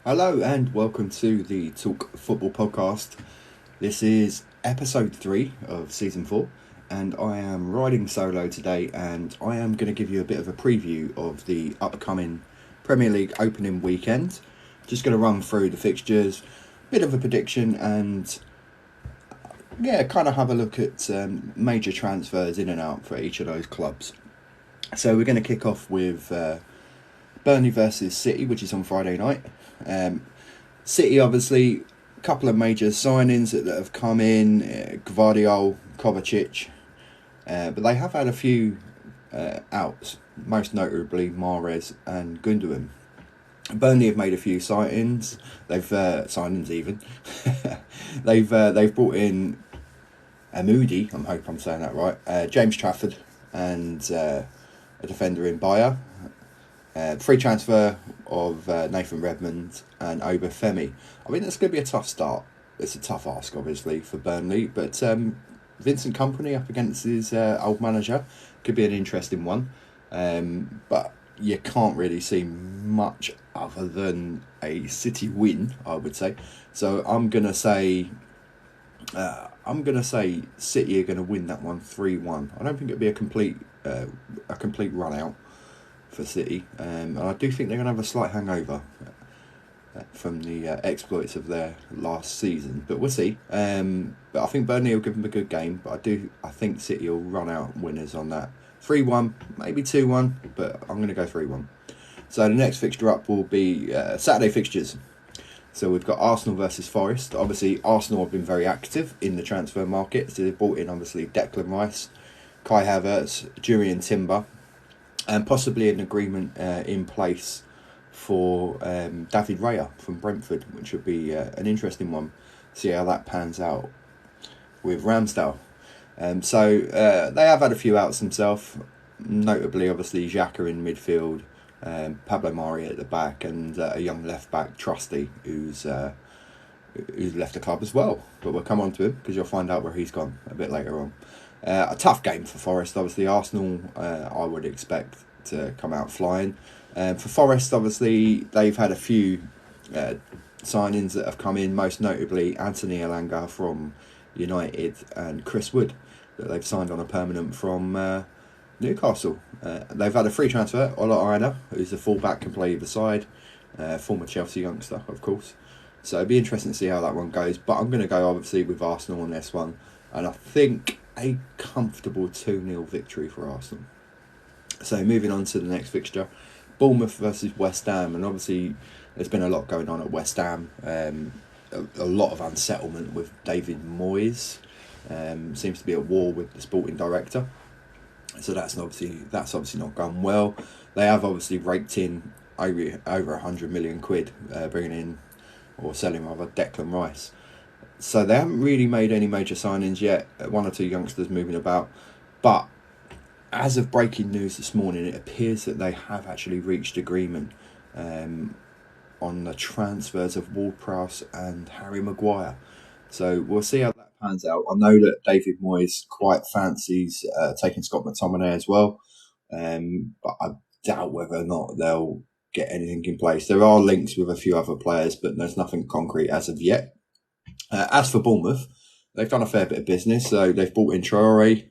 Hello and welcome to the Talk Football podcast. This is episode 3 of season 4, and I am riding solo today, and I am going to give you a bit of a preview of the upcoming Premier League opening weekend. Just going to run through the fixtures, bit of a prediction, and kind of have a look at major transfers in and out for each of those clubs. So we're going to kick off with Burnley versus City, which is on Friday night. City, obviously, a couple of major signings that have come in, Gvardiol, Kovacic, but they have had a few outs, most notably Mahrez and Gundogan. Burnley have made a few signings. They've brought in Moody. I hope I'm saying that right. James Trafford and a defender in Bayer. Free transfer of Nathan Redmond and Obafemi. I mean, that's going to be a tough start. It's a tough ask, obviously, for Burnley. But Vincent Kompany up against his old manager could be an interesting one. But you can't really see much other than a City win, I would say. So I'm gonna say City are going to win that one 3-1. I don't think it'll be a complete run out for City, and I do think they're going to have a slight hangover from the exploits of their last season, but we'll see. But I think Burnley will give them a good game, but I think City will run out winners on that 3-1, maybe 2-1, but I'm going to go 3-1. So the next fixture up will be Saturday fixtures. So we've got Arsenal versus Forest. Obviously, Arsenal have been very active in the transfer market, so they've brought in obviously Declan Rice, Kai Havertz, Jurriën Timber, and possibly an agreement in place for David Raya from Brentford, which would be an interesting one. See how that pans out with Ramsdale. So they have had a few outs themselves, notably obviously Xhaka in midfield, Pablo Mari at the back, and a young left back, Trusty, who's left the club as well. But we'll come on to him because you'll find out where he's gone a bit later on. A tough game for Forest, obviously. Arsenal, I would expect to come out flying. For Forest, obviously, they've had a few signings that have come in, most notably Anthony Elanga from United and Chris Wood, that they've signed on a permanent from Newcastle. They've had a free transfer, Ola Aina, who's a fullback, can play either side, former Chelsea youngster, of course. So it'd be interesting to see how that one goes. But I'm going to go, obviously, with Arsenal on this one. And I think a comfortable 2-0 victory for Arsenal. So moving on to the next fixture, Bournemouth versus West Ham. And obviously there's been a lot going on at West Ham. A lot of unsettlement with David Moyes. Seems to be at war with the sporting director. So that's obviously not gone well. They have obviously raked in over 100 million quid, bringing in, or selling rather, Declan Rice. So they haven't really made any major signings yet. One or two youngsters moving about. But as of breaking news this morning, it appears that they have actually reached agreement on the transfers of Ward-Prowse and Harry Maguire. So we'll see how that pans out. I know that David Moyes quite fancies taking Scott McTominay as well. But I doubt whether or not they'll get anything in place. There are links with a few other players, but there's nothing concrete as of yet. As for Bournemouth, they've done a fair bit of business. So they've brought in Traore,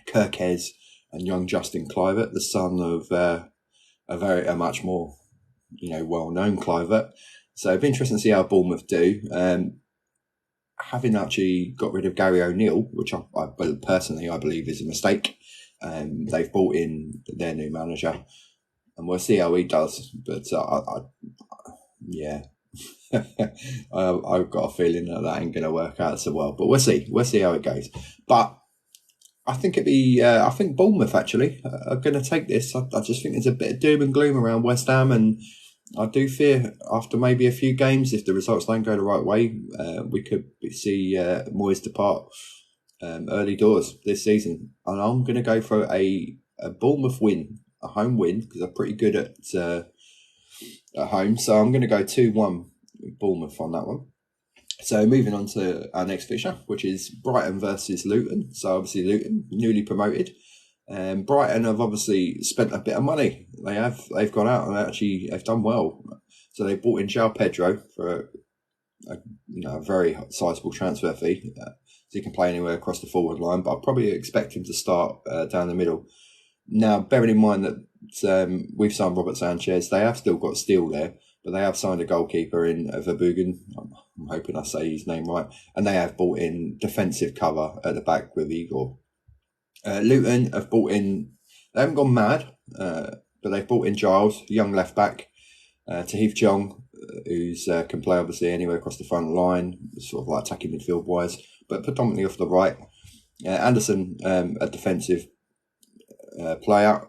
Kirkez, and young Justin Kluivert, the son of a much more well-known Kluivert. So it'd be interesting to see how Bournemouth do. Having actually got rid of Gary O'Neill, which I personally believe is a mistake. They've brought in their new manager, and we'll see how he does. But I've got a feeling that ain't going to work out so well. But we'll see how it goes. But I think I think Bournemouth actually are going to take this. I just think there's a bit of doom and gloom around West Ham, and I do fear after maybe a few games, if the results don't go the right way, we could see Moyes depart early doors this season. And I'm going to go for a Bournemouth win, a home win, because they're pretty good at home. So I'm going to go 2-1 Bournemouth on that one. So moving on to our next fixture, which is Brighton versus Luton. So obviously Luton, newly promoted. Brighton have obviously spent a bit of money. They've gone out and they've done well. So they bought in João Pedro for a very sizable transfer fee. So he can play anywhere across the forward line, but I probably expect him to start down the middle. Now, bearing in mind that we've signed Robert Sanchez, they have still got Steele there, but they have signed a goalkeeper in Verboegen. I'm hoping I say his name right. And they have bought in defensive cover at the back with Igor. Luton have bought in, they haven't gone mad, but they've bought in Giles, young left back, Tahith Chong, who's can play obviously anywhere across the front line, sort of like attacking midfield wise, but predominantly off the right. Anderson, a defensive player,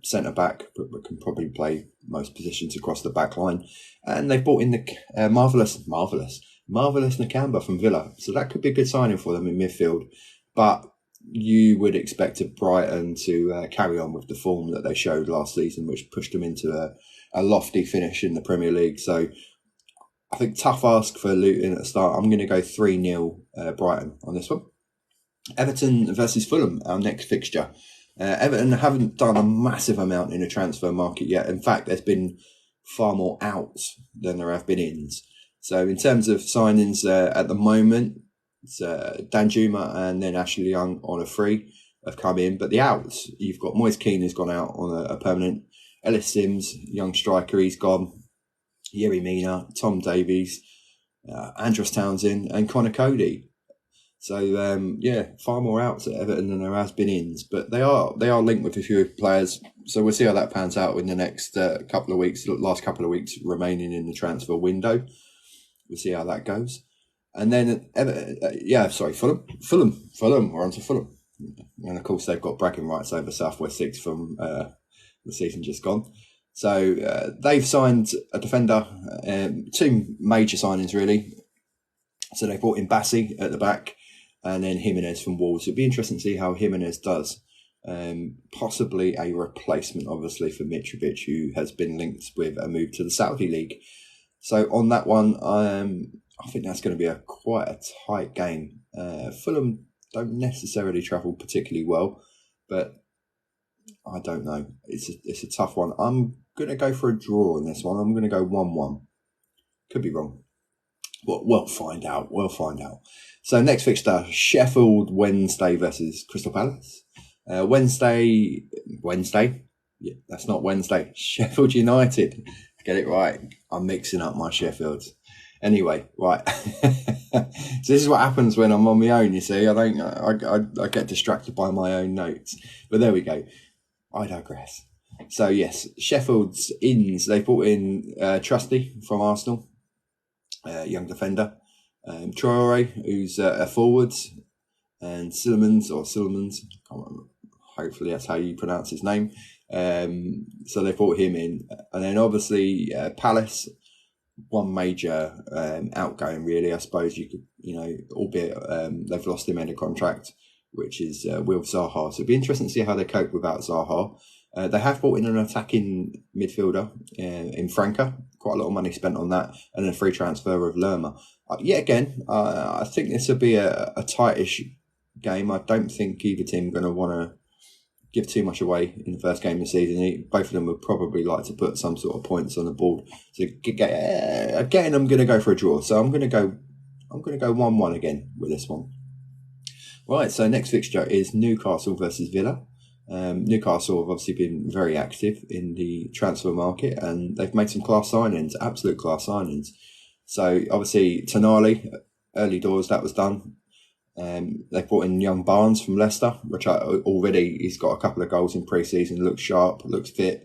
centre back, but can probably play most positions across the back line. And they've bought in the marvellous Nakamba from Villa. So that could be a good signing for them in midfield. But you would expect Brighton to carry on with the form that they showed last season, which pushed them into a lofty finish in the Premier League. So I think tough ask for Luton at the start. I'm going to go 3-0 Brighton on this one. Everton versus Fulham, our next fixture. Everton haven't done a massive amount in the transfer market yet. In fact, there's been far more outs than there have been ins. So in terms of signings at the moment, it's Danjuma and then Ashley Young on a free have come in. But the outs, you've got Moise Keane who's gone out on a permanent. Ellis Sims, young striker, he's gone. Yerry Mina, Tom Davies, Andros Townsend and Connor Cody. So, far more outs at Everton than there has been ins. But they are linked with a few players. So we'll see how that pans out in the next couple of weeks, last couple of weeks remaining in the transfer window. We'll see how that goes. And then, Fulham. We're on to Fulham. And of course, they've got bragging rights over South West 6 from the season just gone. So they've signed a defender, two major signings really. So they brought in Bassi at the back and then Jimenez from Wolves. It'd be interesting to see how Jimenez does. Possibly a replacement, obviously, for Mitrovic, who has been linked with a move to the Saudi League. So on that one, I think that's going to be quite a tight game. Fulham don't necessarily travel particularly well, but I don't know. It's a tough one. I'm going to go for a draw in this one. I'm going to go 1-1. Could be wrong. But we'll find out. So next fixture, Sheffield Wednesday versus Crystal Palace. Wednesday. Yeah, that's not Wednesday. Sheffield United. Get it right. I'm mixing up my Sheffields. Anyway, right. So this is what happens when I'm on my own. You see, I get distracted by my own notes. But there we go. I digress. So yes, Sheffield's ins. They brought in Trusty from Arsenal, young defender. Traore, who's a forward, and Sillemans. Hopefully that's how you pronounce his name. So they brought him in, and then obviously Palace. One major outgoing, really, I suppose you could, albeit they've lost him in a contract, which is Will Zaha. So it'd be interesting to see how they cope without Zaha. They have brought in an attacking midfielder in Franca, quite a lot of money spent on that, and then a free transfer of Lerma. Yet again, I think this will be a tightish game. I don't think either team are going to want to give too much away in the first game of the season. Both of them would probably like to put some sort of points on the board. So again, I'm going to go for a draw. So I'm going to go 1-1 again with this one. Right. So next fixture is Newcastle versus Villa. Newcastle have obviously been very active in the transfer market, and they've made some class signings, absolute class signings. So obviously Tonali, early doors that was done. They brought in young Barnes from Leicester, which already he's got a couple of goals in pre-season, looks sharp, looks fit.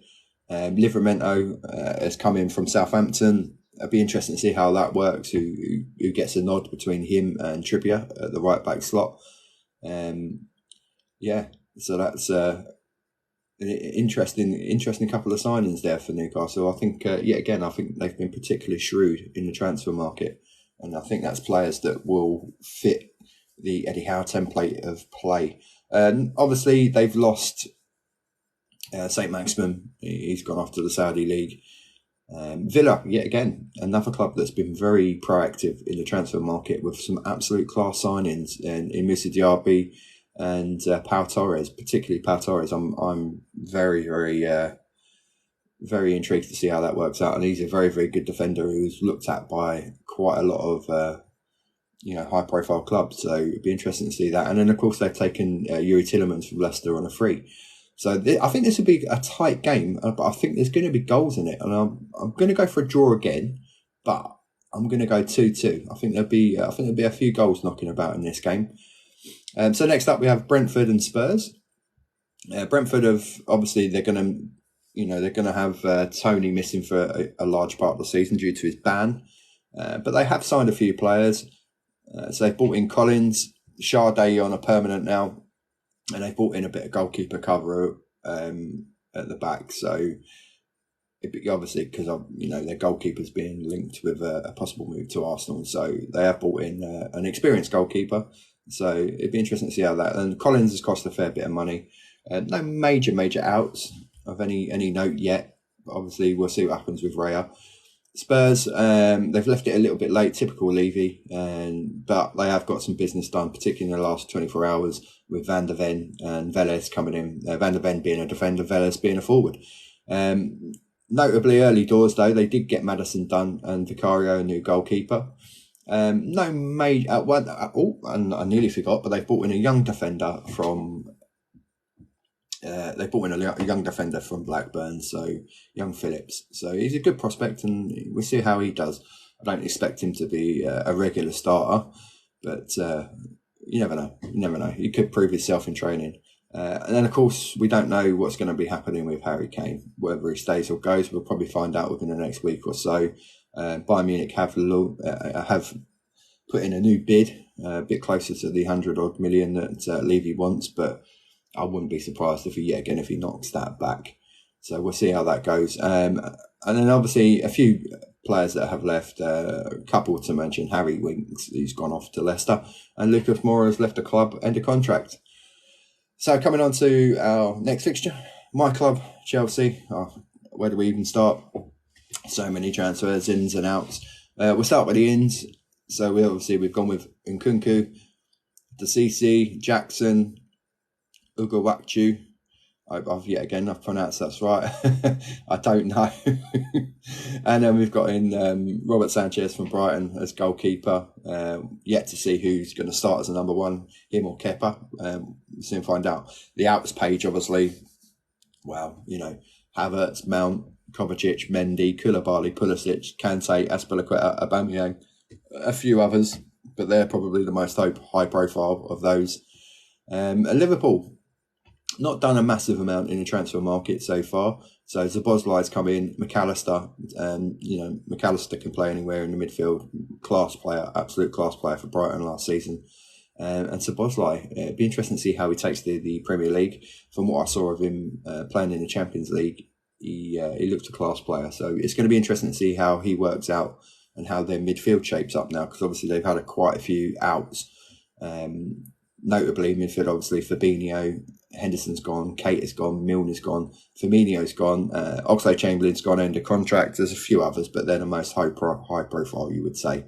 Livramento has come in from Southampton. It'd be interesting to see how that works, who gets a nod between him and Trippier at the right back slot. So that's an interesting couple of signings there for Newcastle. I think, I think they've been particularly shrewd in the transfer market, and I think that's players that will fit the Eddie Howe template of play. Obviously, they've lost St. Maximin. He's gone off to the Saudi League. Villa, yet again, another club that's been very proactive in the transfer market with some absolute class signings in Moussa Diaby and Pau Torres, particularly Pau Torres. I'm very, very very intrigued to see how that works out. And he's a very, very good defender who's looked at by quite a lot of high-profile clubs. So it'd be interesting to see that. And then, of course, they've taken Yuri Tillemans from Leicester on a free. So I think this would be a tight game, but I think there's going to be goals in it. And I'm going to go for a draw again, but I'm going to go 2-2. I think there'll be a few goals knocking about in this game. So next up we have Brentford and Spurs. Brentford have obviously they're going to have Tony missing for a large part of the season due to his ban, but they have signed a few players. So they've brought in Collins, Sade on a permanent now, and they've brought in a bit of goalkeeper cover at the back. So obviously because their goalkeeper's being linked with a possible move to Arsenal, so they have brought in an experienced goalkeeper. So it'd be interesting to see how that. And Collins has cost a fair bit of money. No major outs of any note yet. But obviously, we'll see what happens with Raya. Spurs, they've left it a little bit late, typical Levy, but they have got some business done, particularly in the last 24 hours with Van der Ven and Velez coming in. Van der Ven being a defender, Velez being a forward. Notably, early doors though, they did get Maddison done and Vicario, a new goalkeeper. No major. And I nearly forgot, but they've brought in a young defender from. They brought in a young defender from Blackburn, so young Phillips. So he's a good prospect, and we'll see how he does. I don't expect him to be a regular starter, but you never know. You never know. He could prove himself in training. And then, of course, we don't know what's going to be happening with Harry Kane. Whether he stays or goes, we'll probably find out within the next week or so. Bayern Munich have put in a new bid, a bit closer to the 100-odd million that Levy wants, but I wouldn't be surprised if he knocks that back. So we'll see how that goes. And then obviously a few players that have left, a couple to mention, Harry Winks, who's gone off to Leicester, and Lucas Moura has left the club, end of contract. So coming on to our next fixture, my club, Chelsea. Where do we even start? So many transfers, ins and outs. We'll start with the ins. So we've gone with Nkunku, Deceasy, Jackson, Ugawakchu. I've pronounced that right. I don't know. And then we've got in Robert Sanchez from Brighton as goalkeeper. Yet to see who's going to start as a number one, him or Kepa. We'll soon find out. The outs page, obviously. Well, Havertz, Mount, Kovacic, Mendy, Koulibaly, Pulisic, Kante, Azpilicueta, Aubameyang, a few others, but they're probably the most high profile of those. And Liverpool, not done a massive amount in the transfer market so far. So Szoboszlai's come in, McAllister, McAllister can play anywhere in the midfield. Class player, absolute class player for Brighton last season. And Szoboszlai, it'd be interesting to see how he takes the Premier League. From what I saw of him playing in the Champions League, he looked a class player. So it's going to be interesting to see how he works out and how their midfield shapes up now, because obviously they've had quite a few outs. Notably, midfield, obviously, Fabinho, Henderson's gone, Kate is gone, Milner's gone, Firmino's gone, Oxlade-Chamberlain's gone under contract. There's a few others, but they're the most high profile, you would say.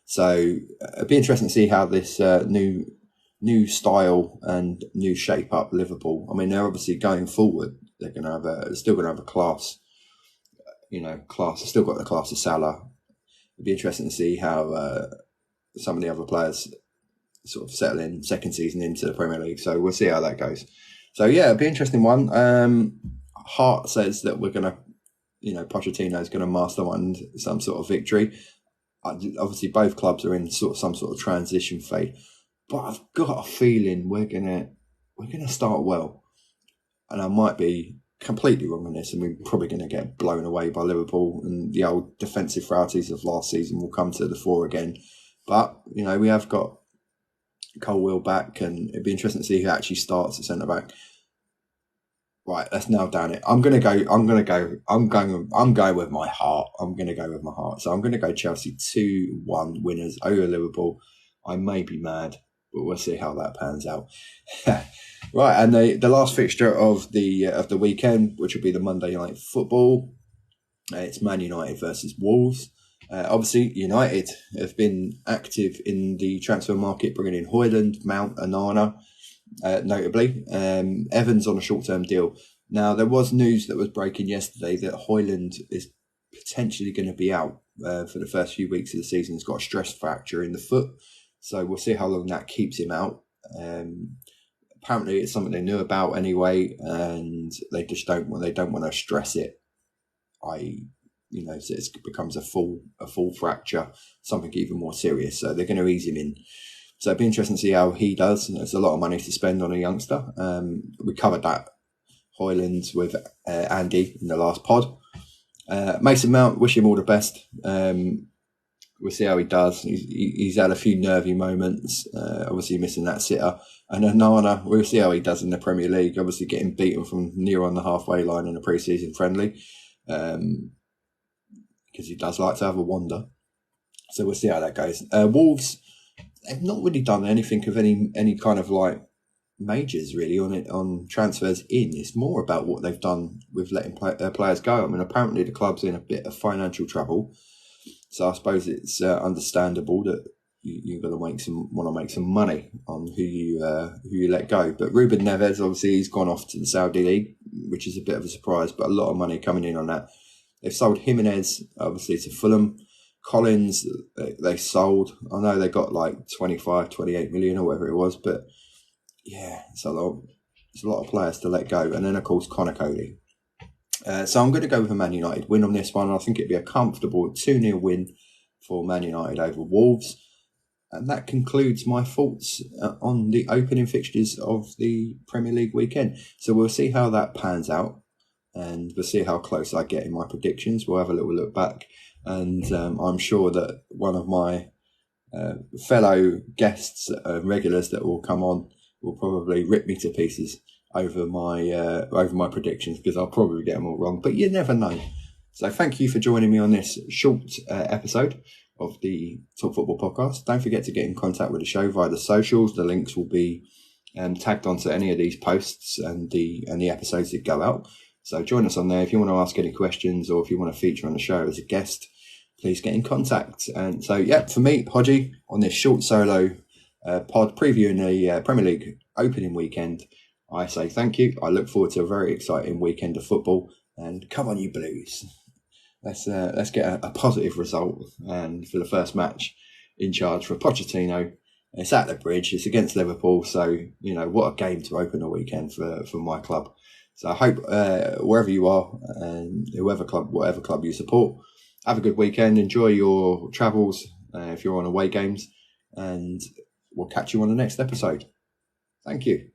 So it'd be interesting to see how this new style and new shape up Liverpool. I mean, they're obviously going forward. They're going to have still going to have a class. Class. They've still got the class of Salah. It'd be interesting to see how some of the other players sort of settle in second season into the Premier League. So we'll see how that goes. So yeah, it'll be an interesting one. Hart says that we're going to, Pochettino's going to mastermind some sort of victory. Obviously, both clubs are in some sort of transition phase, but I've got a feeling we're gonna start well, and I might be completely wrong on this, and we're probably going to get blown away by Liverpool, and the old defensive frailties of last season will come to the fore again. But we have got Colwill back, and it'd be interesting to see who actually starts at centre back. Right, let's nail down it. I'm going with my heart. So I'm going to go Chelsea 2-1 winners over Liverpool. I may be mad, but we'll see how that pans out. Right, and the last fixture of the weekend, which will be the Monday night football. It's Man United versus Wolves. Obviously, United have been active in the transfer market, bringing in Højlund, Mount, Onana. Notably, Evans on a short-term deal. Now, there was news that was breaking yesterday that Højlund is potentially going to be out for the first few weeks of the season. He's got a stress fracture in the foot, so we'll see how long that keeps him out. Apparently, it's something they knew about anyway, and they just don't want to stress it. So it becomes a full fracture, something even more serious. So they're going to ease him in. So it'd be interesting to see how he does. There's a lot of money to spend on a youngster. We covered that Højlund with Andy in the last pod. Mason Mount, wish him all the best. We'll see how he does. He's had a few nervy moments, obviously missing that sitter. And Onana, we'll see how he does in the Premier League, obviously getting beaten from near on the halfway line in a pre-season friendly, because he does like to have a wander. So we'll see how that goes. Wolves, they've not really done anything of any kind of like majors really on transfers in. It's more about what they've done with letting players go. I mean, apparently the club's in a bit of financial trouble, so I suppose it's understandable that you're going to want to make some money on who you let go. But Ruben Neves, obviously, he's gone off to the Saudi League, which is a bit of a surprise, but a lot of money coming in on that. They've sold Jimenez, obviously, to Fulham. Collins, they sold. I know they got like 25, 28 million or whatever it was, but yeah, it's a lot of players to let go. And then, of course, Connor Cody. So I'm going to go with a Man United win on this one. I think it'd be a comfortable 2-0 win for Man United over Wolves. And that concludes my thoughts on the opening fixtures of the Premier League weekend. So we'll see how that pans out. And we'll see how close I get in my predictions. We'll have a little look back. And I'm sure that one of my fellow guests, regulars that will come on, will probably rip me to pieces over my predictions, because I'll probably get them all wrong. But you never know. So thank you for joining me on this short episode of the Talk Football Podcast. Don't forget to get in contact with the show via the socials. The links will be tagged onto any of these posts and the episodes that go out. So join us on there. If you want to ask any questions or if you want to feature on the show as a guest, please get in contact. And so, yeah, for me, Hodgie, on this short solo pod previewing the Premier League opening weekend, I say thank you. I look forward to a very exciting weekend of football. And come on, you Blues. Let's get a positive result. And for the first match in charge for Pochettino, it's at the Bridge. It's against Liverpool. So, what a game to open the weekend for my club. So I hope wherever you are and whatever club you support, have a good weekend. Enjoy your travels if you're on away games, and we'll catch you on the next episode. Thank you.